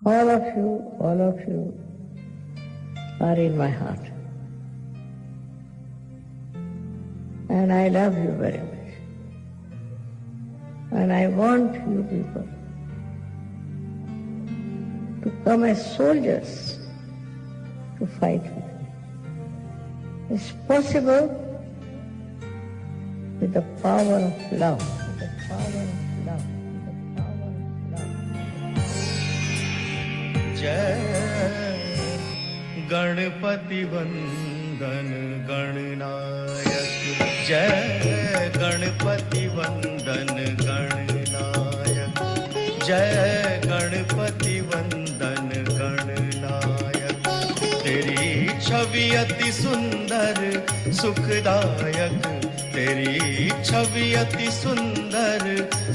all of you are in my heart. And I love you very much. And I want you people to come as soldiers to fight with me. It's possible with the power of love. With the power of love. With the power of love. जय गणपति वंदन गणनायक, जय गणपति वंदन गणनायक, जय गणपति वंदन गणनायक। तेरी छवि अति सुंदर सुखदायक, तेरी छवि अति सुंदर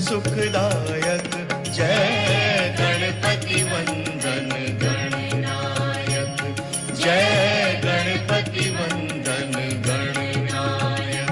सुखदायक। जय गणपति वंदन गणनायक, जय गणपति वंदन गणनायक।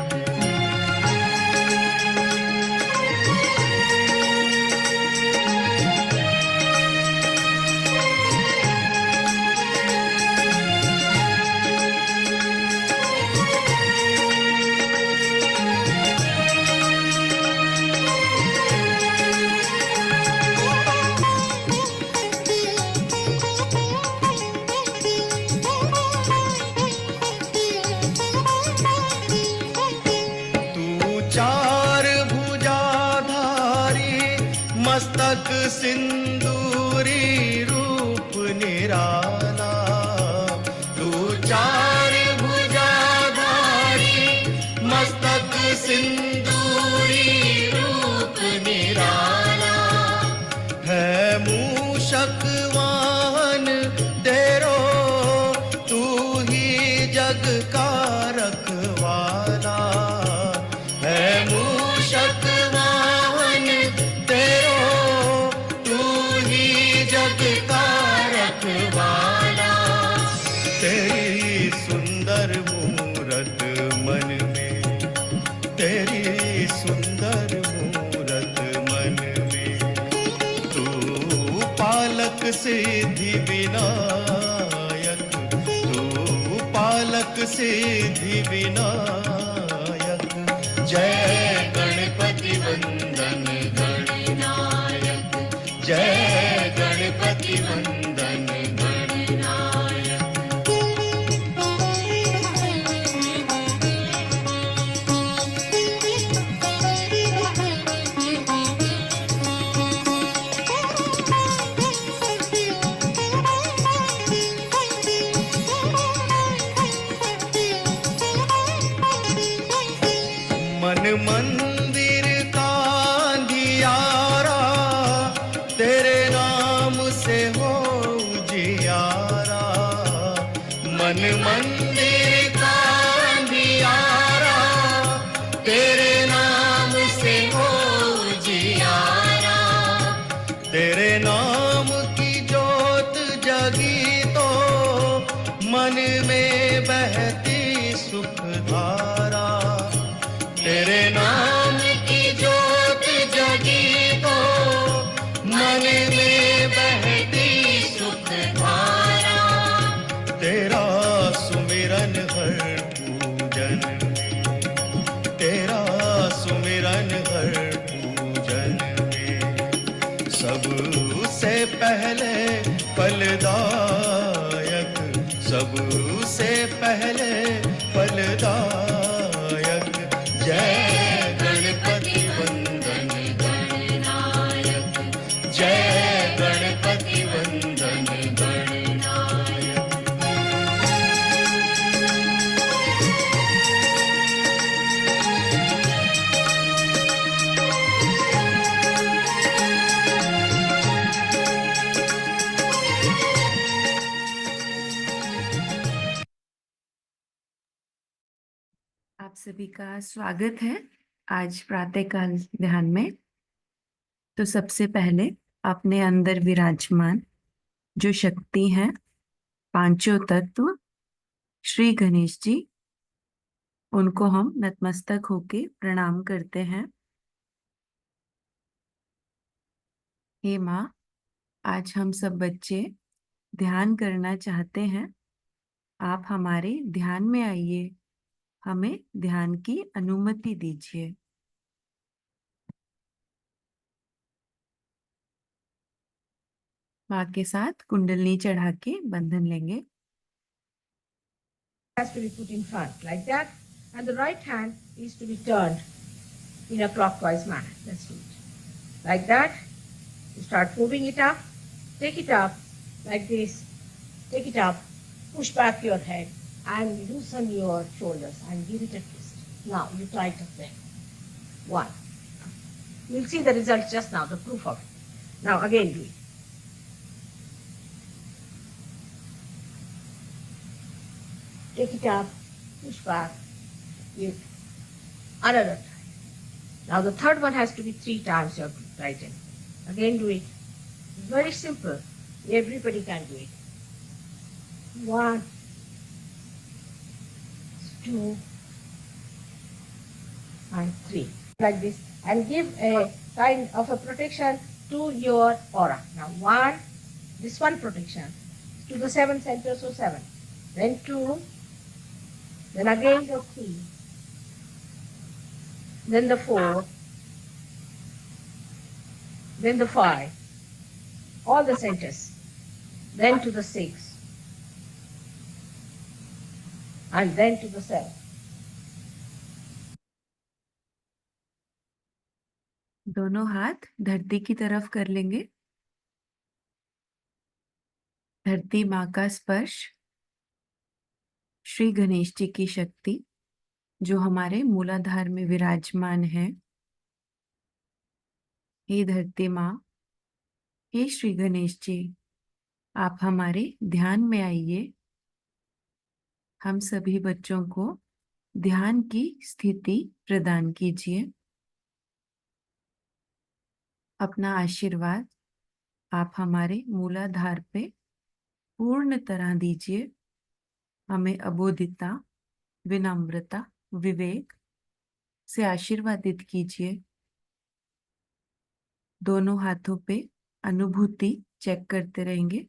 चार भुजाधारी मस्तक सिंदूरी रूप निराला, तू चार भुजाधारी मस्तक सिंदूरी रूप निराला। है मूषक वाहन तेरो तू ही जग का रखवाला। है मूषक वाहन तेरो तू ही जग का रखवाला। तेरी सुंदर मूरत मन में, तेरी सुंदर मूरत मन में। तू पालक सिद्धि विनायक, तू पालक सिद्धि विनायक। जय गणपति वंदन गणनायक, जय गणपति वंदन गणनायक। मन मंदिर का अंधियारा तेरे नाम से हो उजियारा। मन मंदिर का अंधियारा तेरे नाम से हो उजियारा। तेरे नाम की जोत जगी तो मन में बहती सुख धारा। तेरे नाम की जोत जगी तो मन में बहती सुख धारा। तेरा सुमिरन हर पूजन में, तेरा सुमिरन हर पूजन में। सबसे पहले फलदायक, सबसे पहले फलदायक। जय गणपति वंदन गणनायक, जय गणपति वंदन गणनायक। आप सभी का स्वागत है आज प्रातःकाल ध्यान में। तो सबसे पहले अपने अंदर विराजमान जो शक्ति है, पांचों तत्व श्री गणेश जी, उनको हम नतमस्तक होके प्रणाम करते हैं। हे माँ, आज हम सब बच्चे ध्यान करना चाहते हैं। आप हमारे ध्यान में आइए, हमें ध्यान की अनुमति दीजिए। माँ के साथ कुंडलनी चढ़ा के बंधन लेंगे। Has to be put in front like that, and the right hand is to be turned in a clockwise manner. Let's do it like that. You start moving it up, take it up like this, take it up, push back your head and loosen your shoulders and give it a twist. Now you try it up there. One. You'll see the result just now, the proof of it. Now again do it. Take it up, push back, give another time. Now the third one has to be 3 times your right hand. Again do it. It's very simple. Everybody can do it. 1, 2, and 3. Like this. And give a kind of a protection to your aura. Now 1, this one protection to the 7 centers, so 7. Then 2, then again the 3, then the 4, then the 5, all the centers, then to the 6, and then to the 7. दोनों हाथ धरती की तरफ कर लेंगे। धरती माँ का स्पर्श, श्री गणेश जी की शक्ति जो हमारे मूलाधार में विराजमान है। हे धरती माँ, हे श्री गणेश जी, आप हमारे ध्यान में आइए। हम सभी बच्चों को ध्यान की स्थिति प्रदान कीजिए। अपना आशीर्वाद आप हमारे मूलाधार पे पूर्ण तरह दीजिए। हमें अबोधिता, विनम्रता, विवेक से आशीर्वादित कीजिए। दोनों हाथों पे अनुभूति चेक करते रहेंगे।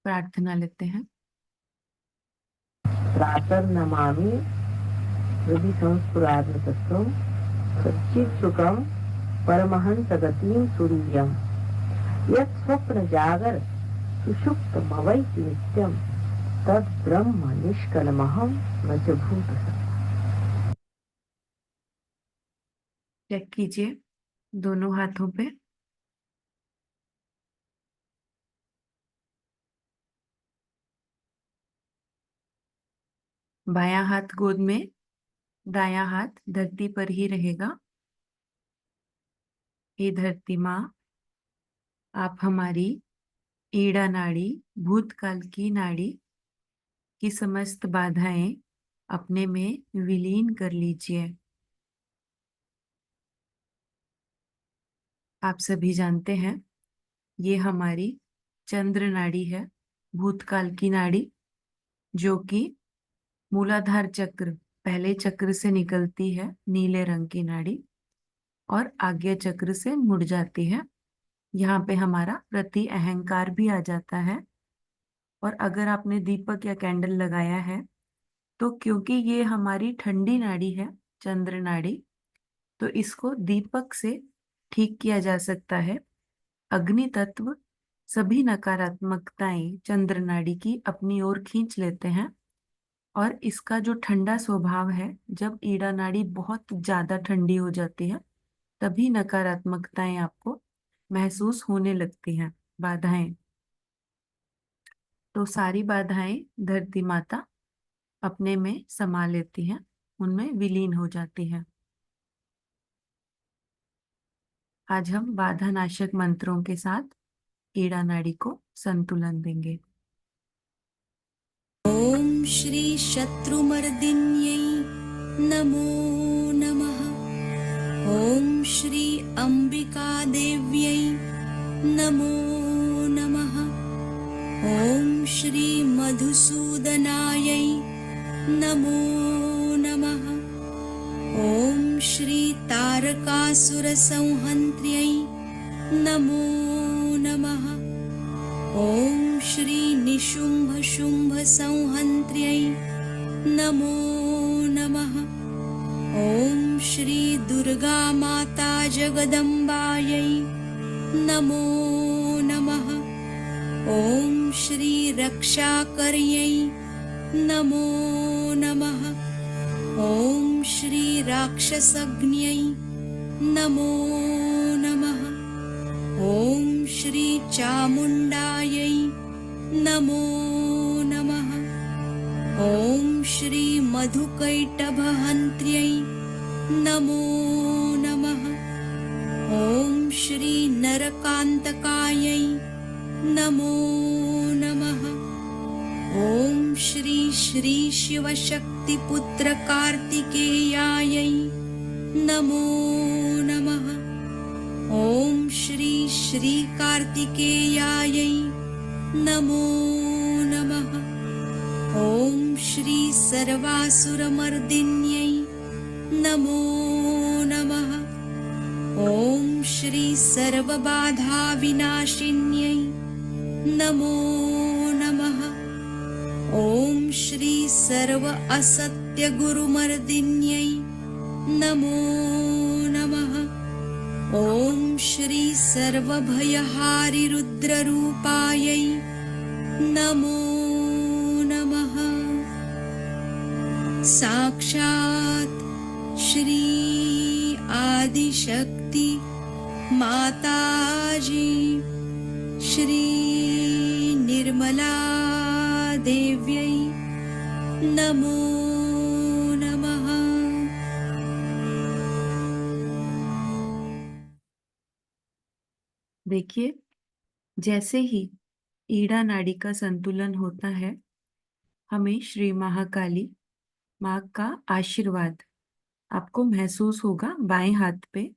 प्रार्थना लेते हैं। प्रातर्नमामि हृदि संस्फुरार्धतत्त्वं सच्चित्सुखं परमहंसगतिं तुरीयं यत् स्वप्नजागर सुषुप्तमवैति नित्यं तद् ब्रह्म निष्कलमहं न च भूतः। चेक कीजिए दोनों हाथों पे। बायां हाथ गोद में, दायां हाथ धरती पर ही रहेगा। हे धरती माँ, आप हमारी ईड़ा नाड़ी, भूतकाल की नाड़ी की समस्त बाधाएं अपने में विलीन कर लीजिए। आप सभी जानते हैं ये हमारी चंद्र नाड़ी है, भूतकाल की नाड़ी, जो कि मूलाधार चक्र, पहले चक्र से निकलती है, नीले रंग की नाड़ी, और आज्ञा चक्र से मुड़ जाती है। यहाँ पे हमारा प्रति अहंकार भी आ जाता है। और अगर आपने दीपक या कैंडल लगाया है तो क्योंकि ये हमारी ठंडी नाड़ी है, चंद्र नाड़ी, तो इसको दीपक से ठीक किया जा सकता है। अग्नि तत्व सभी नकारात्मकताएं चंद्र नाड़ी की अपनी ओर खींच लेते हैं, और इसका जो ठंडा स्वभाव है, जब ईड़ा नाड़ी बहुत ज्यादा ठंडी हो जाती है तभी नकारात्मकताएं आपको महसूस होने लगती हैं, बाधाएं। तो सारी बाधाएं धरती माता अपने में समा लेती हैं, उनमें विलीन हो जाती हैं। आज हम बाधा नाशक मंत्रों के साथ ईड़ा नाड़ी को संतुलन देंगे। ओम श्री शत्रुमर्दिन्यै नमो नमः। ओम श्री अंबिका देव्यै नमो नमः। ओम श्री मधुसूदनायै नमो नमः। ओम श्री तारकासुरसंहन्त्र्यै नमो नमः। ॐ श्री निशुम्भ शुम्भ संहन्त्र्यै नमो नमः। ॐ श्री दुर्गा माता जगदम्बायै नमो नमः। ॐ श्री रक्षाकर्यै नमो नमः। ॐ श्री राक्षसग्न्यै नमो नमः। ॐ श्री चामुण्डायै नमो नमः। ॐ श्री मधुकैटभहन्त्र्यै नमो नमः। ॐ श्री नरकान्तकायै नमो नमः। ॐ श्री श्री शिवशक्तिपुत्र कार्तिकेयायै नमो नमः। ॐ श्री श्री कार्तिकेयायै नमो नमः। ॐ श्री सर्वासुरमर्दिन्यै नमो नमः। ॐ श्री सर्वबाधाविनाशिन्यै नमो नमः। ॐ श्री सर्व असत्यगुरुमर्दिन्यै नमो नमः। ॐ श्री सर्वभयहारि रुद्ररूपायै नमो नमः। साक्षात् श्री आदिशक्ति माताजी श्री निर्मला देव्यै नमो नमः। देखिए, जैसे ही ईड़ा नाड़ी का संतुलन होता है, हमें श्री महाकाली माँ का आशीर्वाद आपको महसूस होगा बाएं हाथ पे।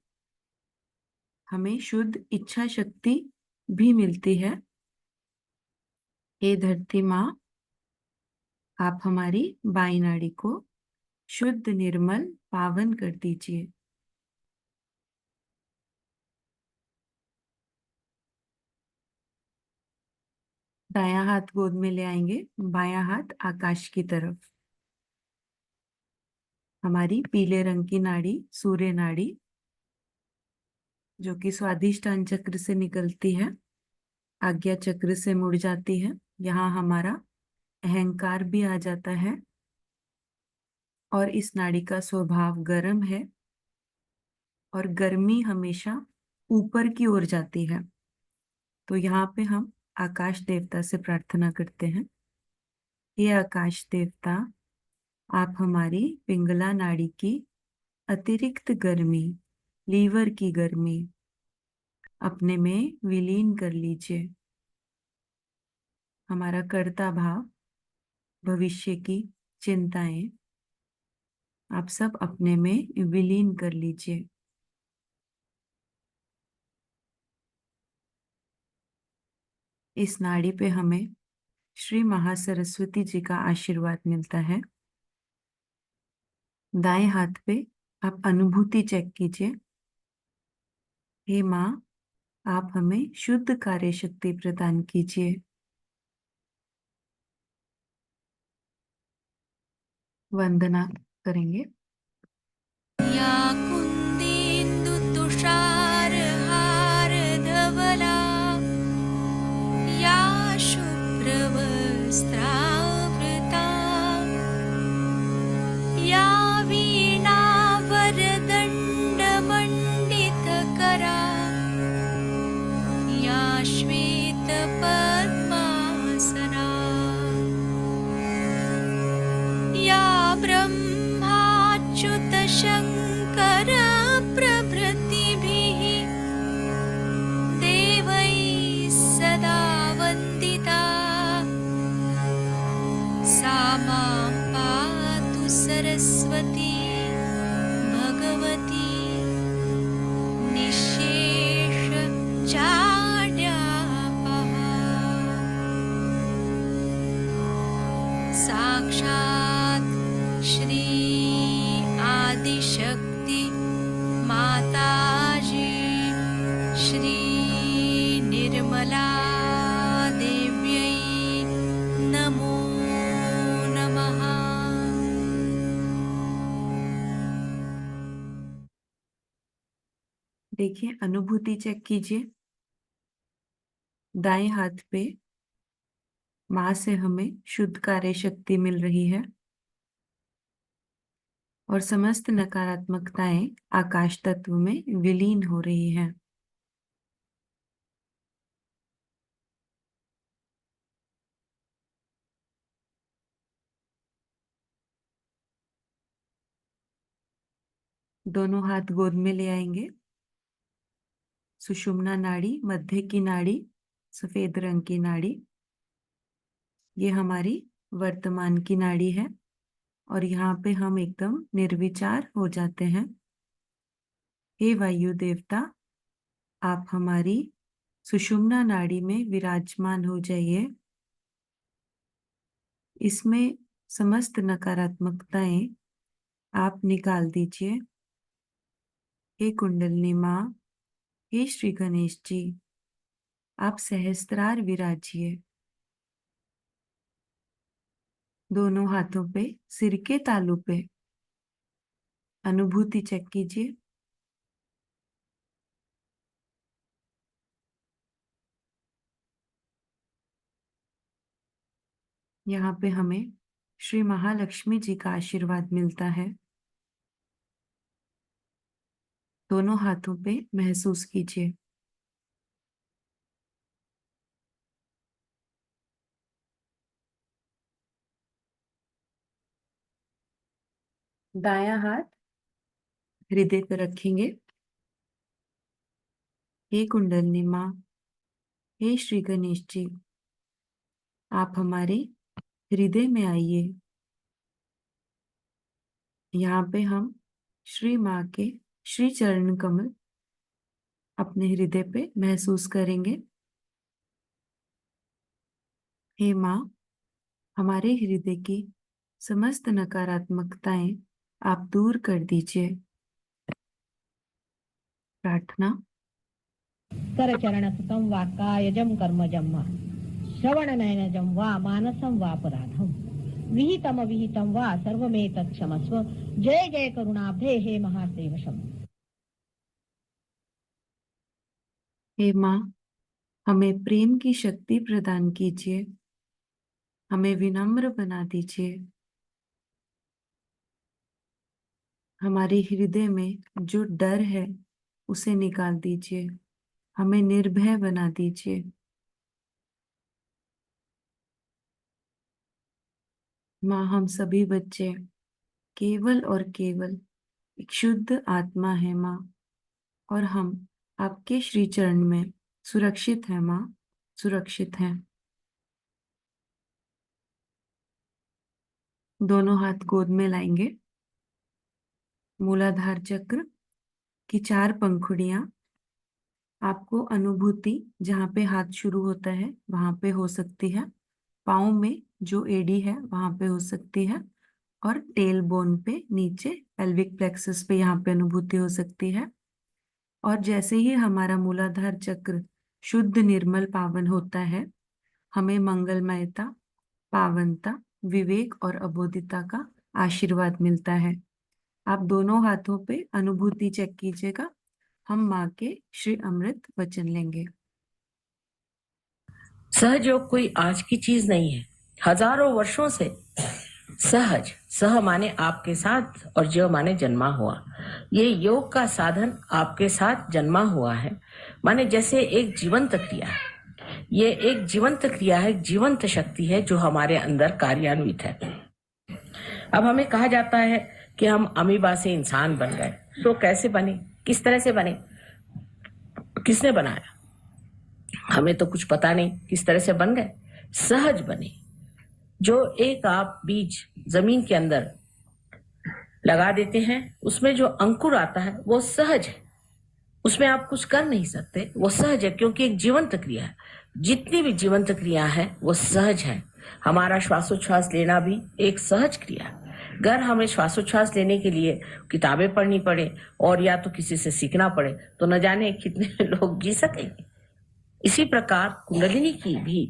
हमें शुद्ध इच्छा शक्ति भी मिलती है। हे धरती माँ, आप हमारी बाईं नाड़ी को शुद्ध निर्मल पावन कर दीजिए। दायां हाथ गोद में ले आएंगे, बायां हाथ आकाश की तरफ। हमारी पीले रंग की नाड़ी सूर्य नाड़ी, जो कि स्वादिष्टान चक्र से निकलती है, आज्ञा चक्र से मुड़ जाती है। यहाँ हमारा अहंकार भी आ जाता है और इस नाड़ी का स्वभाव गर्म है और गर्मी हमेशा ऊपर की ओर जाती है। तो यहाँ पे हम आकाश देवता से प्रार्थना करते हैं, हे आकाश देवता, आप हमारी पिंगला नाड़ी की अतिरिक्त गर्मी, लीवर की गर्मी अपने में विलीन कर लीजिए। हमारा कर्ता भाव, भविष्य की चिंताएं आप सब अपने में विलीन कर लीजिए। इस नाड़ी पे हमें श्री महासरस्वती जी का आशीर्वाद मिलता है। दाएं हाथ पे आप अनुभूति चेक कीजिए। हे माँ, आप हमें शुद्ध कार्य शक्ति प्रदान कीजिए। वंदना करेंगे। या कुन्देन्दु तुषारहार धवला, या शुभ्रवस्त्रावृता, या वीणावरदण्डमण्डितकरा, या श्वेतपद्मासना, या ब्रह्माच्युतशङ्कर प्रभृतिभिः देवैः सदा वन्दिता, सा मां पातु सरस्वती भगवती निःशेषजाड्यापहा। साक्षात् श्री आदिशक्ति माताजी श्री देव्यै नमो नमः। देखिए, अनुभूति चेक कीजिए। दाएं हाथ पे माँ से हमें शुद्ध कार्य शक्ति मिल रही है और समस्त नकारात्मकताएं आकाश तत्व में विलीन हो रही हैं। दोनों हाथ गोद में ले आएंगे। सुषुम्ना नाड़ी, मध्य की नाड़ी, सफेद रंग की नाड़ी, ये हमारी वर्तमान की नाड़ी है और यहाँ पे हम एकदम निर्विचार हो जाते हैं। हे वायु देवता, आप हमारी सुषुम्ना नाड़ी में विराजमान हो जाइए। इसमें समस्त नकारात्मकताएं आप निकाल दीजिए। हे कुंडलिनी माँ, हे श्री गणेश जी, आप सहस्त्रार विराजिए। दोनों हाथों पे सिर के तालू पे अनुभूति चेक कीजिए। यहाँ पे हमें श्री महालक्ष्मी जी का आशीर्वाद मिलता है। दोनों हाथों पे महसूस कीजिए। दायां हाथ हृदय पर रखेंगे। हे कुंडलिनी माँ, हे श्री गणेश जी, आप हमारे हृदय में आइए। यहाँ पे हम श्री माँ के श्री चरण कमल अपने हृदय पे महसूस करेंगे। हे माँ, हमारे हृदय की समस्त नकारात्मकताएं आप दूर कर दीजिए। प्रार्थना। करचरणसुतं वा कायजं कर्मजं वा श्रवणनयनजं वा मानसं वापराधं विहितमविहितं वा सर्वमेतत् क्षमस्व। जय जय करुणाब्धे हे महादेव शंभो। हे माँ, हमें प्रेम की शक्ति प्रदान कीजिए। हमें विनम्र बना दीजिए। हमारे हृदय में जो डर है उसे निकाल दीजिए। हमें निर्भय बना दीजिए। माँ, हम सभी बच्चे केवल और केवल एक शुद्ध आत्मा है माँ, और हम आपके श्री चरण में सुरक्षित हैं माँ, सुरक्षित हैं। दोनों हाथ गोद में लाएंगे। मूलाधार चक्र की 4 पंखुड़ियां आपको अनुभूति जहाँ पे हाथ शुरू होता है वहां पे हो सकती है, पाँव में जो एडी है वहां पे हो सकती है, और टेल बोन पे नीचे पेल्विक प्लेक्सस पे यहाँ पे अनुभूति हो सकती है। और जैसे ही हमारा मूलाधार चक्र शुद्ध निर्मल पावन होता है, हमें मंगलमयता, पावनता, विवेक और अबोधिता का आशीर्वाद मिलता है। आप दोनों हाथों पे अनुभूति चेक कीजिएगा। हम माँ के श्री अमृत वचन लेंगे। सहज योग कोई आज की चीज नहीं है। हजारों वर्षों से सहज, सह माने आपके साथ और जो माने जन्मा हुआ, ये योग का साधन आपके साथ जन्मा हुआ है। माने जैसे एक जीवंत क्रिया है। ये एक जीवंत क्रिया है, जीवंत शक्ति है जो हमारे अंदर कार्यान्वित है। अब हमें कहा जाता है कि हम अमीबा से इंसान बन गए। तो कैसे बने, किस तरह से बने, किसने बनाया? हमें तो कुछ पता नहीं किस तरह से बन गए। सहज बने। जो एक आप बीज जमीन के अंदर लगा देते हैं, उसमें जो अंकुर आता है वो सहज है। उसमें आप कुछ कर नहीं सकते, वो सहज है, क्योंकि एक जीवंत क्रिया है। जितनी भी जीवंत क्रिया है वो सहज है। हमारा श्वासोच्छ्वास लेना भी एक सहज क्रिया है। अगर हमें श्वासोच्छ्वास लेने के लिए किताबें पढ़नी पड़े और या तो किसी से सीखना पड़े तो न जाने कितने लोग जी सकेंगे। इसी प्रकार कुंडलिनी की भी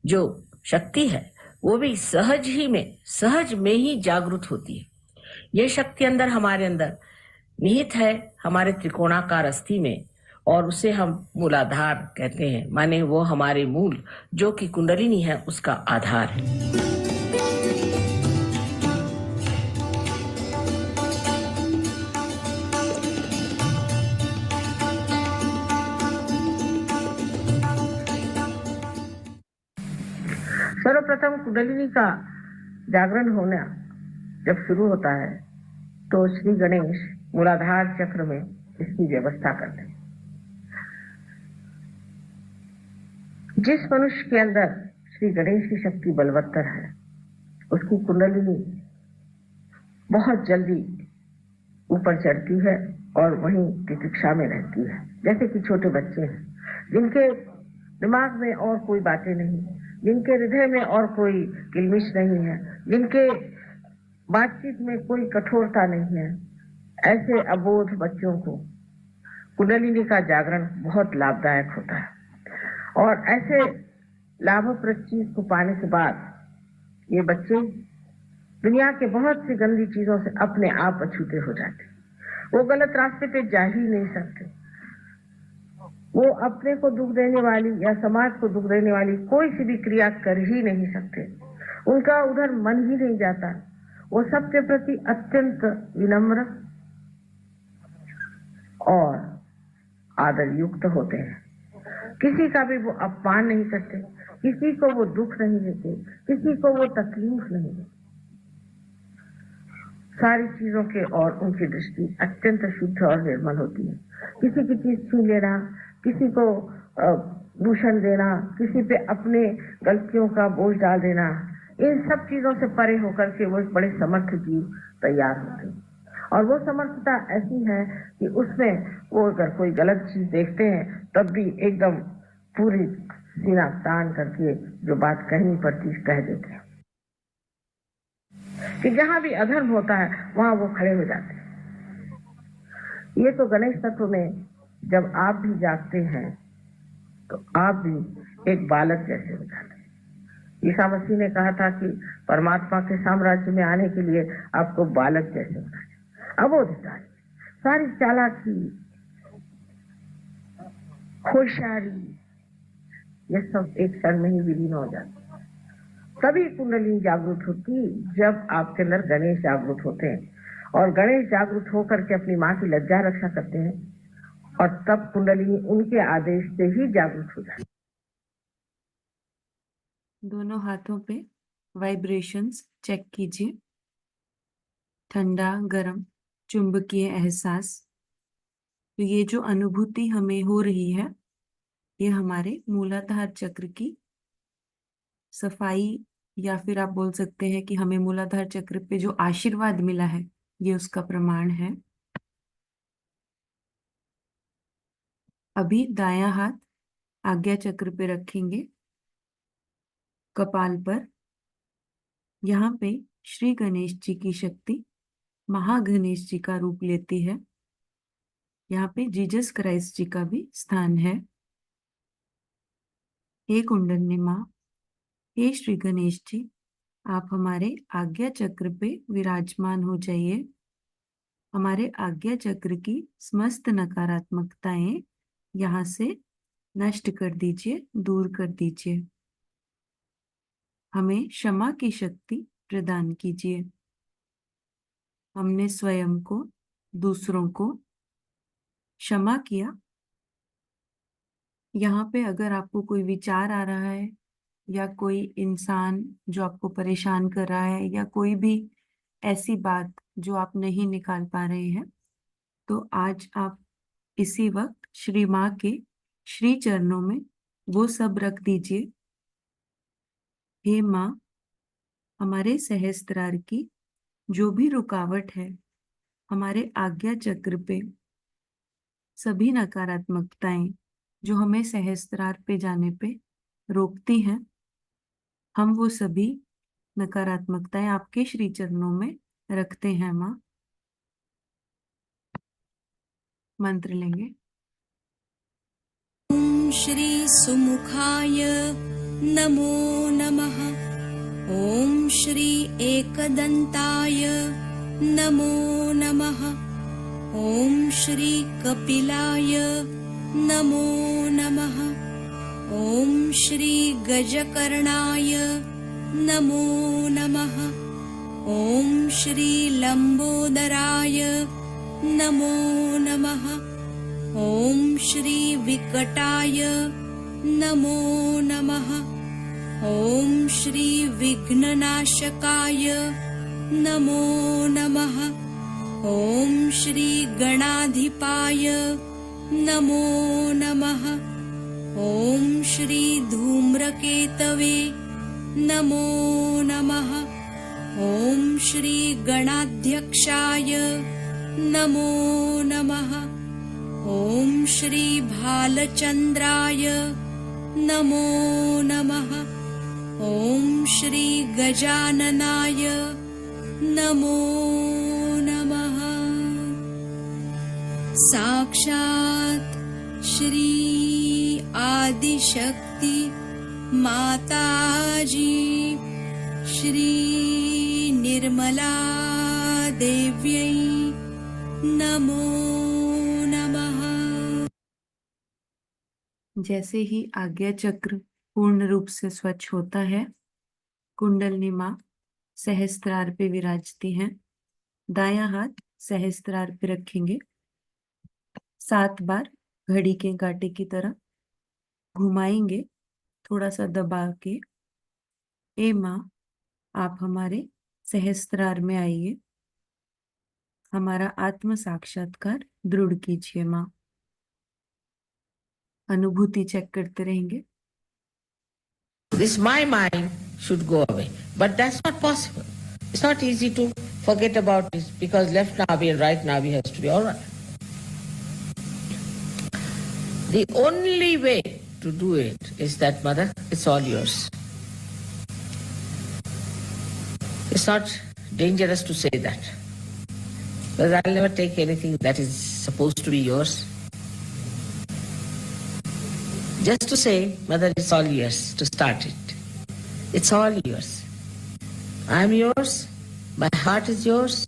जो शक्ति है वो भी सहज में ही जागृत होती है। ये शक्ति हमारे अंदर निहित है, हमारे त्रिकोणाकार अस्थि में, और उसे हम मूलाधार कहते हैं, माने वो हमारे मूल जो कि कुंडलिनी है उसका आधार है। सर्वप्रथम कुंडलिनी का जागरण होना जब शुरू होता है तो श्री गणेश मूलाधार चक्र में इसकी व्यवस्था करते हैं। जिस मनुष्य के अंदर श्री गणेश की शक्ति बलवत्तर है उसकी कुंडलिनी बहुत जल्दी ऊपर चढ़ती है और वहीं प्रतीक्षा में रहती है। जैसे कि छोटे बच्चे हैं जिनके दिमाग में और कोई बातें नहीं, जिनके हृदय में और कोई किलमिश नहीं है, जिनके बातचीत में कोई कठोरता नहीं है, ऐसे अबोध बच्चों को कुंडलिनी का जागरण बहुत लाभदायक होता है। और ऐसे लाभप्रद चीज को पाने के बाद ये बच्चे दुनिया के बहुत सी गंदी चीजों से अपने आप अछूते हो जाते। वो गलत रास्ते पे जा ही नहीं सकते। वो अपने को दुख देने वाली या समाज को दुख देने वाली कोई सी भी क्रिया कर ही नहीं सकते। उनका उधर मन ही नहीं जाता। वो सबके प्रति अत्यंत विनम्र और आदर युक्त होते हैं। किसी का भी वो अपमान नहीं करते, किसी को वो दुख नहीं देते, किसी को वो तकलीफ नहीं देते। सारी चीजों के और उनकी दृष्टि अत्यंत शुद्ध और निर्मल होती है। किसी की चीज छीन लेना, किसी को दूषण देना, किसी पे अपने गलतियों का बोझ डाल देना, इन सब चीजों से परे होकर के वो एक बड़े समर्थ जीव तैयार होते हैं। और वो समर्थता ऐसी है कि उसमें वो अगर कोई गलत चीज देखते हैं तब भी एकदम पूरी सीना तान करके जो बात कहनी पड़ती कह देते हैं। कि जहां भी अधर्म होता है वहां वो खड़े हो जाते हैं। ये तो गणेश तत्व में जब आप भी जागते हैं तो आप भी एक बालक जैसे हो जाते हैं। ईसा मसीह ने कहा था कि परमात्मा के साम्राज्य में आने के लिए आपको बालक जैसे होना चाहिए। अबोधता, सारी चालाकी, होशियारी, ये सब एक क्षण में ही विलीन हो जाती। तभी कुंडलिनी जागृत होती जब आपके अंदर गणेश जागृत होते हैं। और गणेश जागृत होकर के अपनी माँ की लज्जा रक्षा करते हैं और तब कुंडलिनी उनके आदेश से ही जागृत हो जाती है। दोनों हाथों पे वाइब्रेशंस चेक कीजिए। ठंडा, गरम, चुंबकीय एहसास। तो ये जो अनुभूति हमें हो रही है ये हमारे मूलाधार चक्र की सफाई, या फिर आप बोल सकते हैं कि हमें मूलाधार चक्र पे जो आशीर्वाद मिला है ये उसका प्रमाण है। अभी दायां हाथ आज्ञा चक्र पे रखेंगे, कपाल पर। यहाँ पे श्री गणेश जी की शक्ति महागणेश जी का रूप लेती है। यहाँ पे जीसस क्राइस्ट जी का भी स्थान है। हे कुंडलिनी माँ, हे श्री गणेश जी, आप हमारे आज्ञा चक्र पे विराजमान हो जाइए। हमारे आज्ञा चक्र की समस्त नकारात्मकताएं यहाँ से नष्ट कर दीजिए, दूर कर दीजिए। हमें क्षमा की शक्ति प्रदान कीजिए। हमने स्वयं को, दूसरों को क्षमा किया। यहाँ पे अगर आपको कोई विचार आ रहा है या कोई इंसान जो आपको परेशान कर रहा है या कोई भी ऐसी बात जो आप नहीं निकाल पा रहे हैं, तो आज आप इसी वक्त श्री माँ के श्री चरणों में वो सब रख दीजिए। हे माँ, हमारे सहस्त्रार की जो भी रुकावट है, हमारे आज्ञा चक्र पे सभी नकारात्मकताएं जो हमें सहस्त्रार पे जाने पे रोकती हैं, हम वो सभी नकारात्मकताएं आपके श्री चरणों में रखते हैं। माँ, मंत्र लेंगे। श्री सुमुखाय नमो नमः। ॐ श्री एकदन्ताय नमो नमः। ॐ श्री कपिलाय नमो नमः। ॐ श्री गजकर्णाय नमो नमः। ॐ श्री लम्बोदराय नमो नमः। ॐ श्री विकटाय नमो नमः। ॐ श्री विघ्ननाशकाय नमो नमः। ॐ श्री गणाधिपाय नमो नमः। ॐ श्री धूम्रकेतवे नमो नमः। ॐ श्री गणाध्यक्षाय नमो नमः। ॐ श्री भालचन्द्राय नमो नमः। ॐ श्री गजाननाय नमो नमः। साक्षात् श्री आदिशक्ति माताजी श्री निर्मला देव्यै नमो नमः। जैसे ही आज्ञा चक्र पूर्ण रूप से स्वच्छ होता है, कुंडलिनी माँ सहस्त्रार पे विराजती हैं। दायां हाथ सहस्त्रार पे रखेंगे। 7 बार घड़ी के कांटे की तरह घुमाएंगे, थोड़ा सा दबा के। ए माँ, आप हमारे सहस्त्रार में आइए, हमारा आत्म साक्षात्कार दृढ़ कीजिए माँ। अनुभूति चेक करते रहेंगे। This my mind should go away. But that's not possible. It's not easy to forget about this because left navi and right navi has to be all right. The only way to do it is that, Mother, it's all yours. It's not dangerous to say that. Because I'll never take anything that is supposed to be yours. Just to say, Mother, it's all yours, to start it. It's all yours. I'm yours, my heart is yours,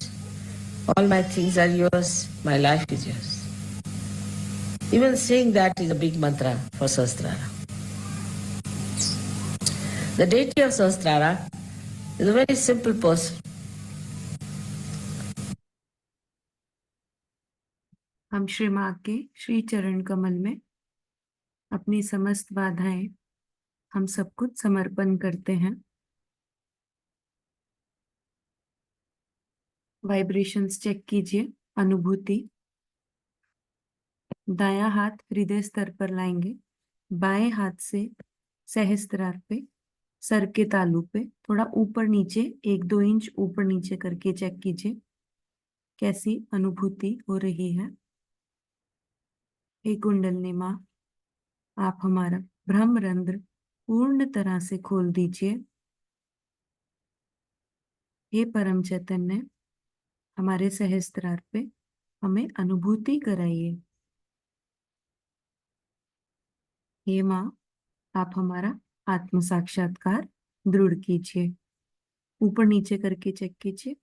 all my things are yours, my life is yours. Even saying that is a big mantra for Sahasrara. The deity of Sahasrara is a very simple person. हम श्री माँ के श्री चरण कमल में अपनी समस्त बाधाएं, हम सब कुछ समर्पण करते हैं। वाइब्रेशंस चेक कीजिए, अनुभूति। दायां हाथ हृदय स्तर पर लाएंगे, बाएं हाथ से सहस्त्रार पे, सर के तालू पे थोड़ा ऊपर नीचे 1-2 इंच ऊपर नीचे करके चेक कीजिए कैसी अनुभूति हो रही है। हे कुंडलिनी माँ, आप हमारा ब्रह्मरंध्र पूर्ण तरह से खोल दीजिए। हे परम चैतन्य, हमारे सहस्त्रार पे हमें अनुभूति कराइए। हे माँ, आप हमारा आत्म साक्षात्कार दृढ़ कीजिए। ऊपर नीचे करके चेक कीजिए।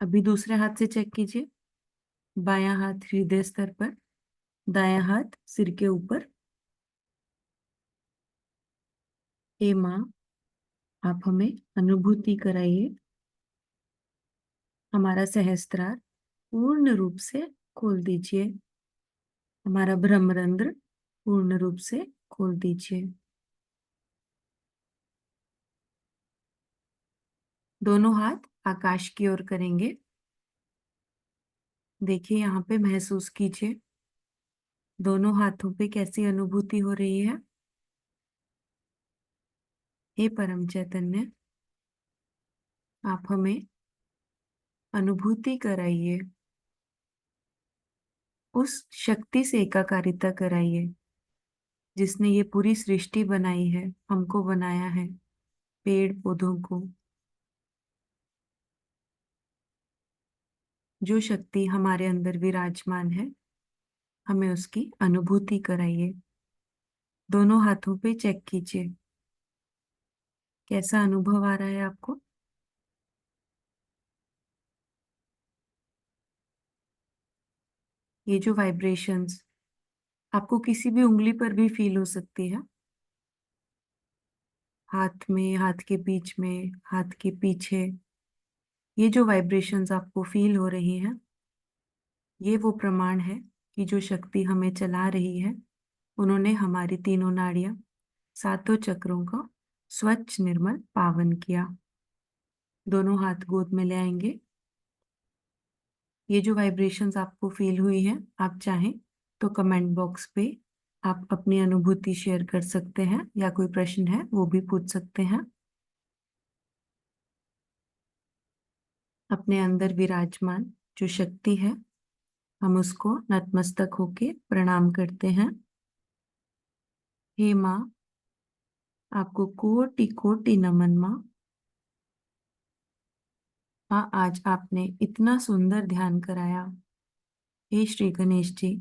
अभी दूसरे हाथ से चेक कीजिए। बायां हाथ हृदय स्तर पर, दायां हाथ सिर के ऊपर। हे माँ, आप हमें अनुभूति कराइए। हमारा सहस्त्रार पूर्ण रूप से खोल दीजिए। हमारा ब्रह्मरंध्र पूर्ण रूप से खोल दीजिए। दोनों हाथ आकाश की ओर करेंगे। देखिए, यहाँ पे महसूस कीजिए दोनों हाथों पे कैसी अनुभूति हो रही है। हे परम चैतन्य, आप हमें अनुभूति कराइए, उस शक्ति से एकाकारिता कराइए जिसने ये पूरी सृष्टि बनाई है, हमको बनाया है, पेड़ पौधों को। जो शक्ति हमारे अंदर विराजमान है, हमें उसकी अनुभूति कराइए। दोनों हाथों पे चेक कीजिए, कैसा अनुभव आ रहा है आपको। ये जो वाइब्रेशंस आपको किसी भी उंगली पर भी फील हो सकती है, हाथ में, हाथ के बीच में, हाथ के पीछे। ये जो वाइब्रेशंस आपको फील हो रही हैं, ये वो प्रमाण है कि जो शक्ति हमें चला रही है, उन्होंने हमारी तीनों नाड़ियां, सातों चक्रों को स्वच्छ, निर्मल, पावन किया। दोनों हाथ गोद में ले आएंगे। ये जो वाइब्रेशंस आपको फील हुई है, आप चाहें तो कमेंट बॉक्स पे आप अपनी अनुभूति शेयर कर सकते हैं, या कोई प्रश्न है वो भी पूछ सकते हैं। अपने अंदर विराजमान जो शक्ति है, हम उसको नतमस्तक होके प्रणाम करते हैं। हे माँ, आपको कोटि कोटि नमन माँ। माँ, आज आपने इतना सुंदर ध्यान कराया। हे श्री गणेश जी,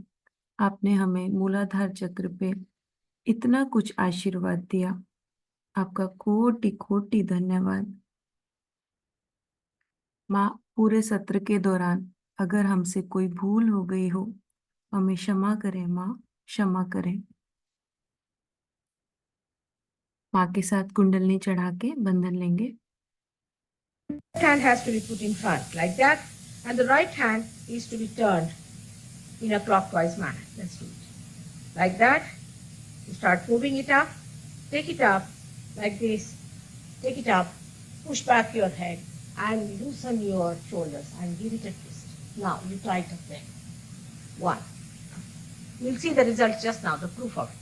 आपने हमें मूलाधार चक्र पे इतना कुछ आशीर्वाद दिया। आपका कोटि कोटि धन्यवाद। माँ, पूरे सत्र के दौरान अगर हमसे कोई भूल हो गई हो, हमें क्षमा करें माँ, क्षमा करें। माँ के साथ कुंडलनी चढ़ा के बंधन लेंगे। Left hand has to be put in front like that, and the right hand is to be turned in a clockwise manner. Let's do it. Like that, you start moving it up, take it up like this, take it up, push back your head and loosen your shoulders and give it a twist. Now you try it again. One. You'll see the result just now, the proof of it.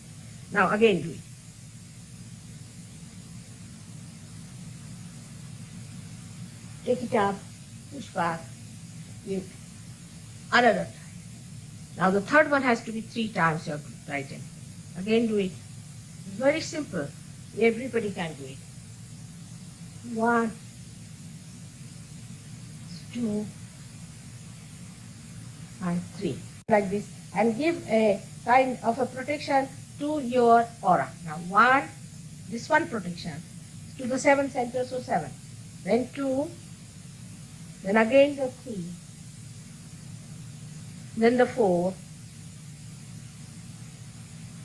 Now again do it. Take it up, push back, give another time. Now the third one has to be 3 times your right hand. Again do it. Very simple. Everybody can do it. 1, 2, and 3. Like this. And give a kind of a protection to your aura. Now 1, this one protection to the 7 centers, so 7. Then 2, then again the 3, then the 4,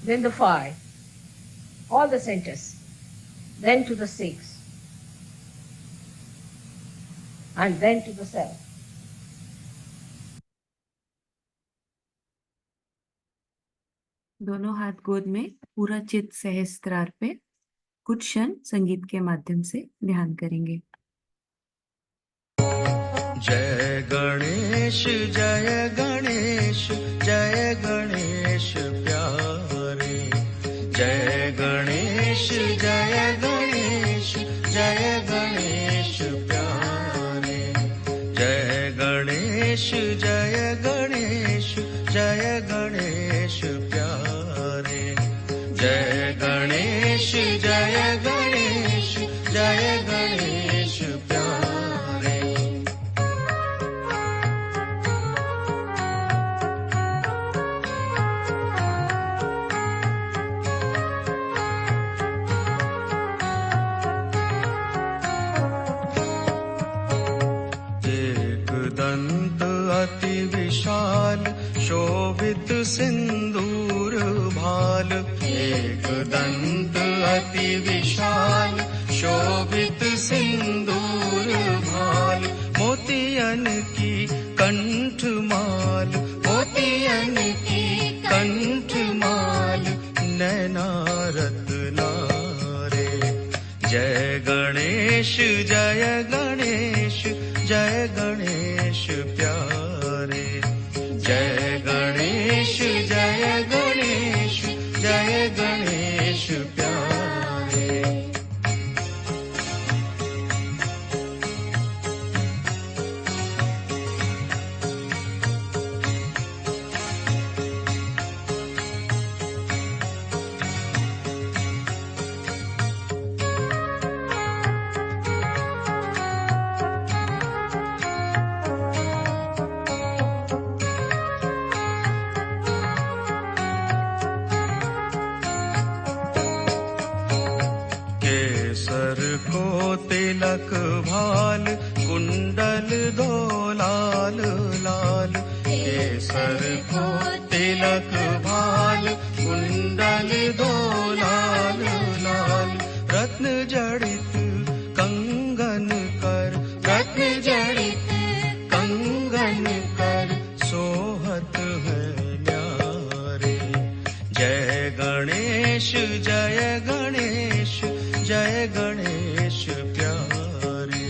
then the 5, all the centers, then to the 6, and then to the 7. दोनों हाथ गोद में पूरा चित्त सहस्त्रार पे कुछ क्षण संगीत के माध्यम से ध्यान करेंगे। जय गणेश जय गणेश जय गणेश प्यारे। जय गणेश जय गणेश जय गणेश प्यारे। जय गणेश जय गणेश जय गणेश प्यारे। जय गणेश जय गणेश जय गणेश प्यारे। अति विशाल शोभित सिंदूर भाल। एक दंत अति विशाल शोभित सिंदूर भाल। मोतियन की कंठ माल, मोतियन की कंठ माल, नैना रत्ना रे। जय गणेश जय गणेश जय गणेश प्यारे। जय गणेश जय गणेश जय गणेश प्यारे। को तिलक भाल कुंडल दो लाल लाल, केसर को तिलक भाल कुंडल दो लाल लाल, रत्न जड़ित कंगन कर, रत्न जड़ित कंगन कर, सोहत है न्यारे। जय गणेश जय गणेश जय गणेश प्यारे,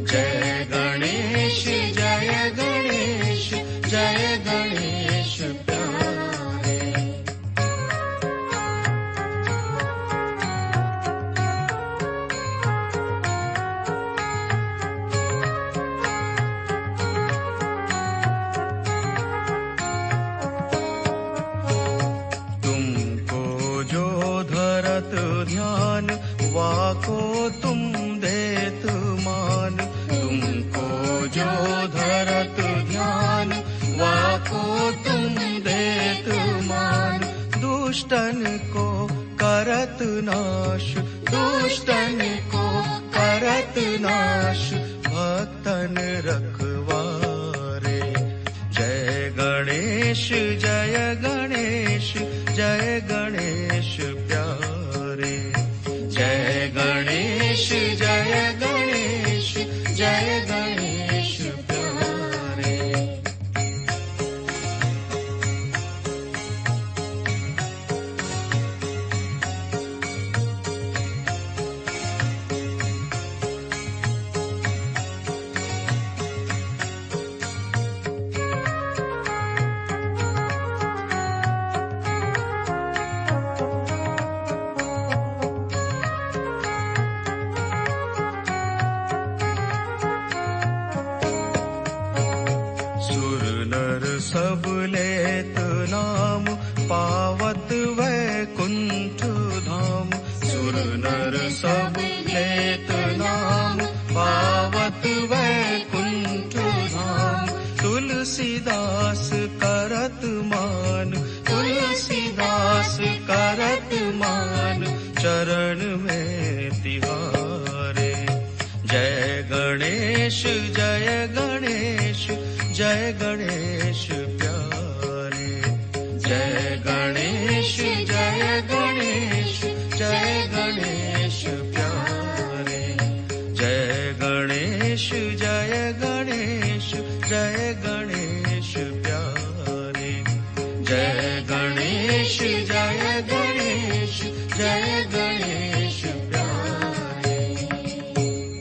जय गणेश जय गणेश जय गणेश प्यारे। तुमको जो धरत ध्यान, वाको तुम देत मान, तुमको जो धरत ध्यान, वाको तुम देत मान, दुष्टन को करत नाश, दुष्टन को करत नाश, भक्तन रखवारे। जय गणेश जय गणेश जय गणेश प्यारे, जय गणेश जय गणेश जय गणेश प्यारे। सुर नर सब लेत नाम, पावत वैकुंठ धाम, सुर नर सब लेत नाम, पावत वैकुंठ धाम, तुलसीदास करत मान, तुलसीदास करत मान, चरण में तिहारे। जय गणेश जय गणेश जय गणेश प्यारे, जय गणेश जय गणेश जय गणेश प्यारे, जय गणेश जय गणेश जय गणेश प्यारे, जय गणेश जय गणेश जय गणेश